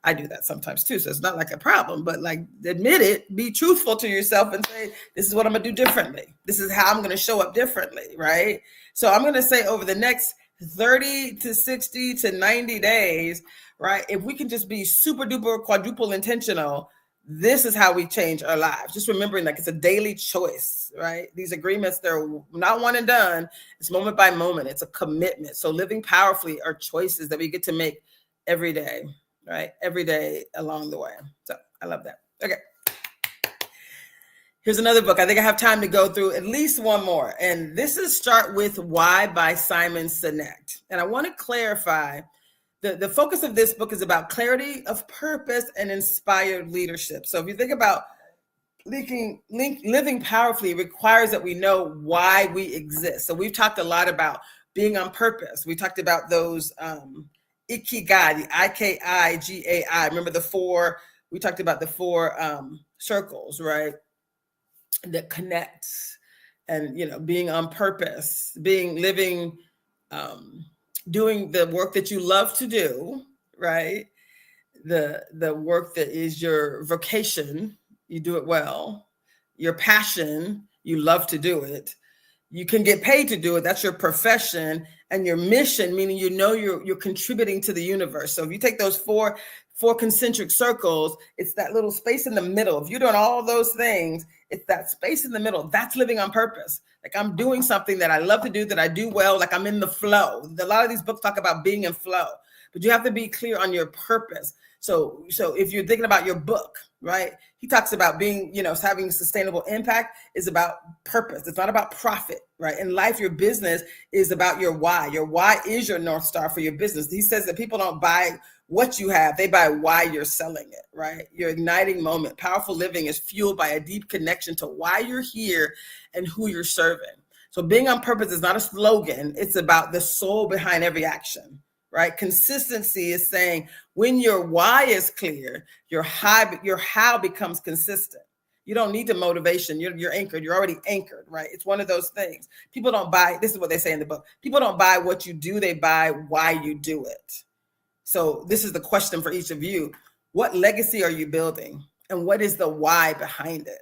I do that sometimes too. So it's not like a problem, but like admit it, be truthful to yourself and say, this is what I'm gonna do differently. This is how I'm gonna show up differently, right? So I'm gonna say over the next 30 to 60 to 90 days, right? If we can just be super duper quadruple intentional, this is how we change our lives. Just remembering like it's a daily choice, right? These agreements, they're not one and done. It's moment by moment. It's a commitment. So living powerfully are choices that we get to make every day. Right? Every day along the way. So I love that. Okay. Here's another book. I think I have time to go through at least one more. And this is Start With Why by Simon Sinek. And I want to clarify the focus of this book is about clarity of purpose and inspired leadership. So if you think about living powerfully requires that we know why we exist. So we've talked a lot about being on purpose. We talked about those Ikigai, the IKIGAI. Remember we talked about the 4 circles, right? That connects and, being on purpose, living doing the work that you love to do, right? The work that is your vocation, you do it well. Your passion, you love to do it. You can get paid to do it. That's your profession. And your mission, meaning you're contributing to the universe. So if you take those four concentric circles, it's that little space in the middle. If you're doing all those things, it's that space in the middle. That's living on purpose. Like I'm doing something that I love to do, that I do well, like I'm in the flow. A lot of these books talk about being in flow, but you have to be clear on your purpose. So if you're thinking about your book, right? He talks about being, having sustainable impact is about purpose. It's not about profit, right? In life, your business is about your why. Your why is your North Star for your business. He says that people don't buy what you have, they buy why you're selling it, right? Your igniting moment. Powerful living is fueled by a deep connection to why you're here and who you're serving. So being on purpose is not a slogan. It's about the soul behind every action. Right? Consistency is saying when your why is clear, your how becomes consistent. You don't need the motivation. You're anchored. You're already anchored, right? It's one of those things. People don't buy, this is what they say in the book. People don't buy what you do. They buy why you do it. So this is the question for each of you. What legacy are you building? And what is the why behind it?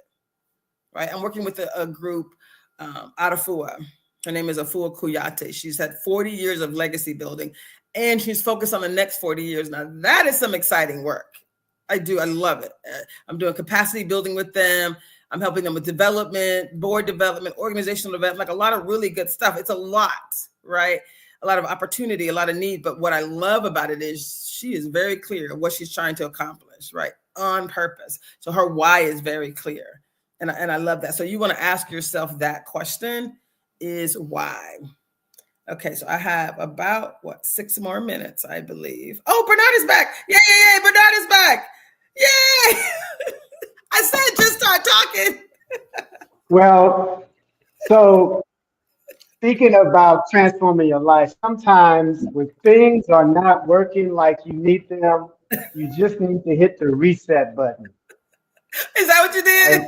Right? I'm working with a group out of Fua. Her name is Afua Kuyate. She's had 40 years of legacy building, and she's focused on the next 40 years. Now, that is some exciting work. I love it. I'm doing capacity building with them. I'm helping them with development, board development, organizational development, like a lot of really good stuff. It's a lot, right? A lot of opportunity, a lot of need. But what I love about it is she is very clear what she's trying to accomplish, right? On purpose. So her why is very clear. And I love that. So you want to ask yourself that question is why. Okay, so I have about 6 more minutes, I believe. Oh, Bernard is back. Yay, Bernard is back. Yay. I said just start talking. Well, so speaking about transforming your life, sometimes when things are not working like you need them, you just need to hit the reset button. Is that what you did?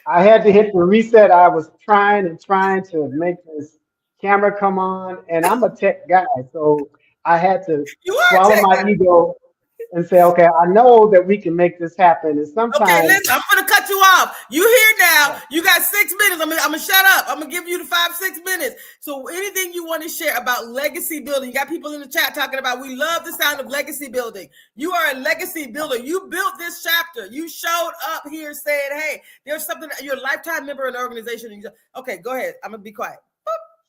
I had to hit the reset. I was trying to make this camera come on, and I'm a tech guy, so I had to swallow my ego and say, okay, I know that we can make this happen. And sometimes, okay, listen, I'm gonna cut you off. You here now? You got 6 minutes. I'm gonna shut up. I'm gonna give you the 5-6 minutes. So anything you want to share about legacy building? You got people in the chat talking about we love the sound of legacy building. You are a legacy builder. You built this chapter. You showed up here saying, hey, there's something. You're a lifetime member of an organization. Okay, go ahead. I'm gonna be quiet.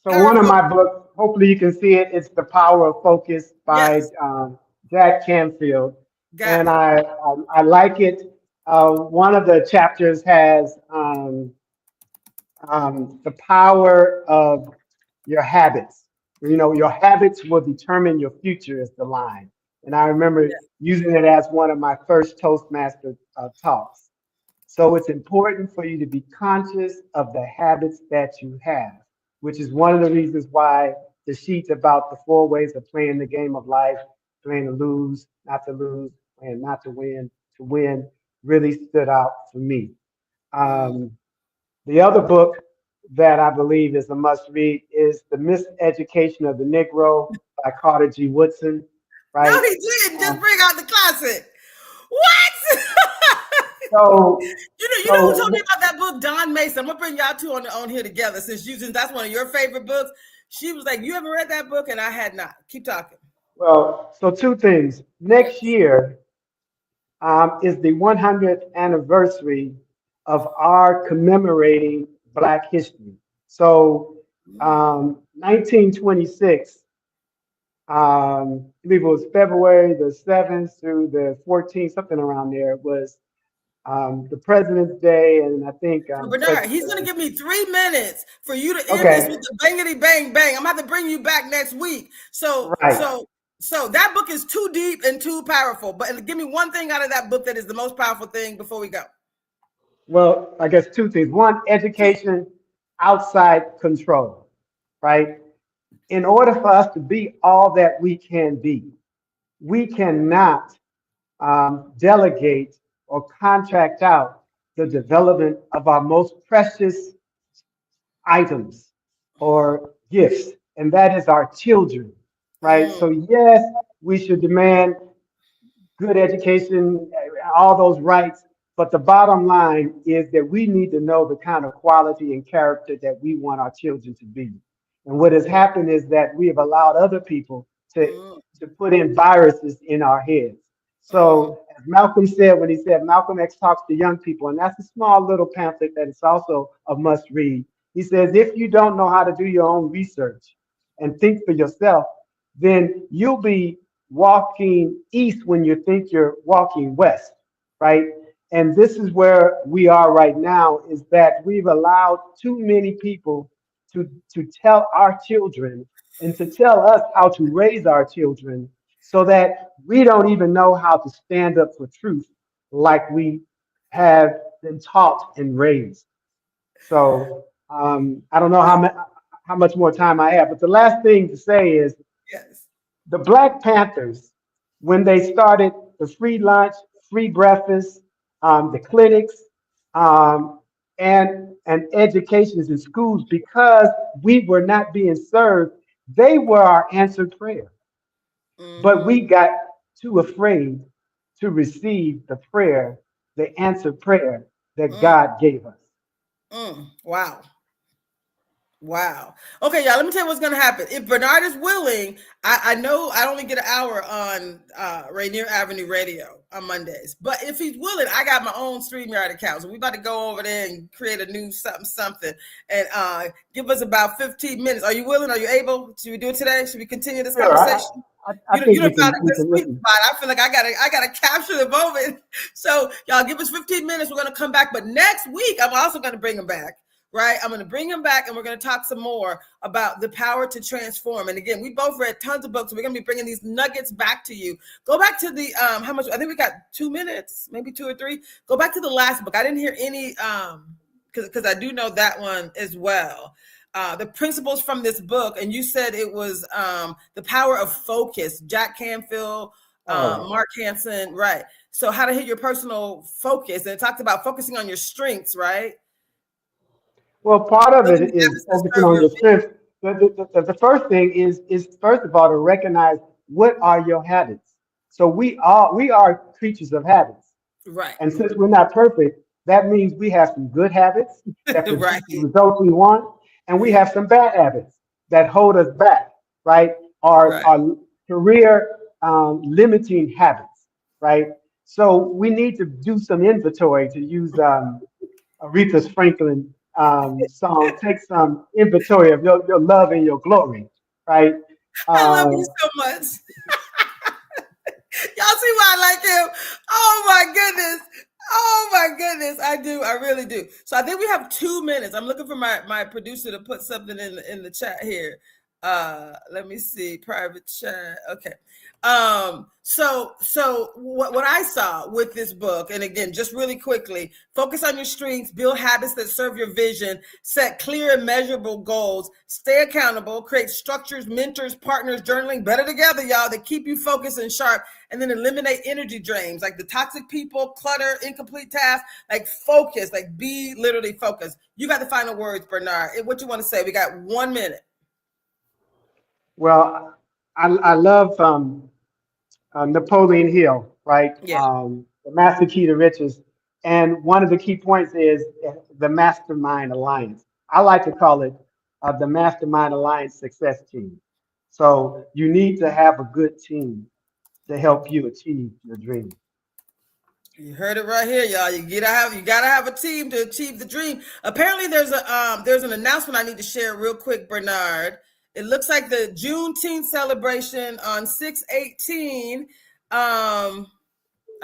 So one of my books, hopefully you can see it. It's The Power of Focus by Jack Canfield, and I like it. One of the chapters has the power of your habits. Your habits will determine your future is the line. And I remember using it as one of my first Toastmaster talks. So it's important for you to be conscious of the habits that you have, which is one of the reasons why the sheet about the 4 ways of playing the game of life, playing to lose, not to lose, and not to win, really stood out for me. The other book that I believe is a must read is The Miseducation of the Negro by Carter G. Woodson. Right? No, he didn't. Just bring out the classic. What? So you know who told me about that book? Don Mason. I'm gonna bring y'all two on here together since that's one of your favorite books. She was like, "You haven't read that book?" And I had not. Keep talking. Well, so 2 things. Next year is the 100th anniversary of our commemorating Black history. So 1926, I believe it was February the 7th through the 14th, something around there, was the President's Day, and I think Bernard, he's going to give me 3 minutes for you to end this with the bangity bang bang. I'm going to have to bring you back next week. So that book is too deep and too powerful. But give me one thing out of that book that is the most powerful thing before we go. Well, I guess 2 things. One, education outside control, right? In order for us to be all that we can be, we cannot delegate or contract out the development of our most precious items or gifts, and that is our children. right? So yes, we should demand good education, all those rights. But the bottom line is that we need to know the kind of quality and character that we want our children to be. And what has happened is that we have allowed other people to put in viruses in our heads. So as Malcolm said, when he said Malcolm X talks to young people, and that's a small little pamphlet that is also a must read. He says, if you don't know how to do your own research and think for yourself, then you'll be walking east when you think you're walking west, right? And this is where we are right now, is that we've allowed too many people to tell our children and to tell us how to raise our children, so that we don't even know how to stand up for truth like we have been taught and raised. So I don't know how much more time I have, but the last thing to say is, the Black Panthers, when they started the free lunch, free breakfast, the clinics, and educations in schools, because we were not being served, they were our answered prayer. But we got too afraid to receive the prayer, the answered prayer that God gave us. Wow. Wow. Okay, y'all, let me tell you what's going to happen. If Bernard is willing, I know I only get an hour on Rainier Avenue Radio on Mondays, but if he's willing, I got my own StreamYard account. So we about to go over there and create a new something and give us about 15 minutes. Are you willing? Are you able? Should we do it today? Should we continue this conversation? I think you found a good can sweet spot. I feel like I gotta capture the moment. So y'all give us 15 minutes. We're gonna come back, but next week I'm also gonna bring him back. Right, I'm going to bring him back, and we're going to talk some more about the power to transform. And again, we both read tons of books, so we're going to be bringing these nuggets back to you. Go back to the how much? I think we got 2 minutes, maybe 2 or 3. Go back to the last book. I didn't hear any because I do know that one as well. The principles from this book, and you said it was The Power of Focus. Jack Canfield, Mark Hansen, right? So how to hit your personal focus, and it talked about focusing on your strengths, right? Well, part of it is focusing on your strengths. The first thing is first of all to recognize what are your habits. So we are creatures of habits, right? And since we're not perfect, that means we have some good habits that produce the results we want, and we have some bad habits that hold us back, right? Our career limiting habits, right? So we need to do some inventory, to use Aretha Franklin song. Take some inventory of your love and your glory, right? I love you so much. Y'all see why I like him? Oh my goodness, I do, I really do. So I think we have 2 minutes. I'm looking for my producer to put something in the chat here. Let me see, private chat. Okay. So what I saw with this book, and again, just really quickly, focus on your strengths, build habits that serve your vision, set clear and measurable goals, stay accountable, create structures, mentors, partners, journaling, better together, y'all, that keep you focused and sharp, and then eliminate energy drains, like the toxic people, clutter, incomplete tasks, like focus, like be literally focused. You got the final words, Bernard. What you want to say? We got 1 minute. Well, I love Napoleon Hill, right? Yeah. The Master Key to Riches. And one of the key points is the Mastermind Alliance. I like to call it the Mastermind Alliance Success Team. So you need to have a good team to help you achieve your dream. You heard it right here, y'all. You gotta have a team to achieve the dream. Apparently, there's an announcement I need to share real quick, Bernard. It looks like the Juneteenth celebration on 6/18. I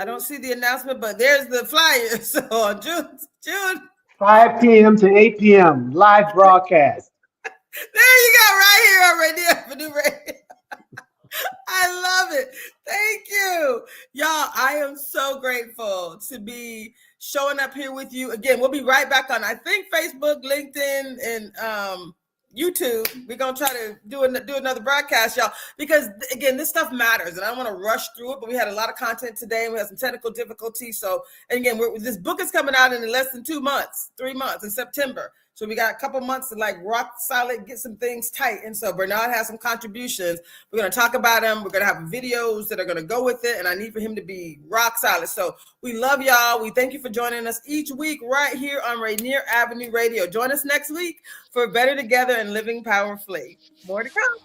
don't see the announcement, but there's the flyer. So on June 5 p.m. to 8 p.m. live broadcast. There you go, right here on Rainier Avenue Radio. I love it. Thank you. Y'all, I am so grateful to be showing up here with you. Again, we'll be right back on, I think, Facebook, LinkedIn, and YouTube. We're going to try to do another broadcast, y'all, because, again, this stuff matters, and I don't want to rush through it, but we had a lot of content today, and we had some technical difficulties. So, and again, this book is coming out in less than 2 months, 3 months in September. So we got a couple months to like rock solid, get some things tight. And so Bernard has some contributions. We're going to talk about them. We're going to have videos that are going to go with it. And I need for him to be rock solid. So we love y'all. We thank you for joining us each week right here on Rainier Avenue Radio. Join us next week for Better Together and Living Powerfully. More to come.